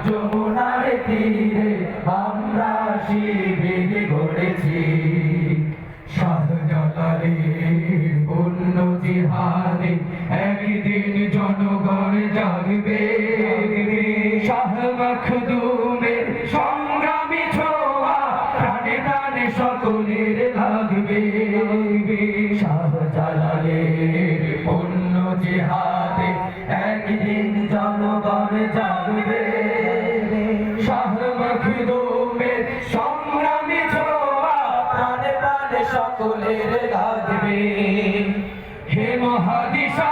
যমুনার তীরে আমরা শিবির গড়েছি। শাহজালালের পুণ্য জিহাদে একদিন জনগণ জাগবে। শাহ মখদুমের সংগ্রামী ছোঁয়া প্রাণে প্রাণে সকলের লাগবে। শাহজালালের পুণ্য জিহাদে একদিন জনগণ জাগবে। শাহ মখদুমের সংগ্রামী ছোঁয়া প্রাণে প্রাণে সকলের লাগবে। হে মহাদিশা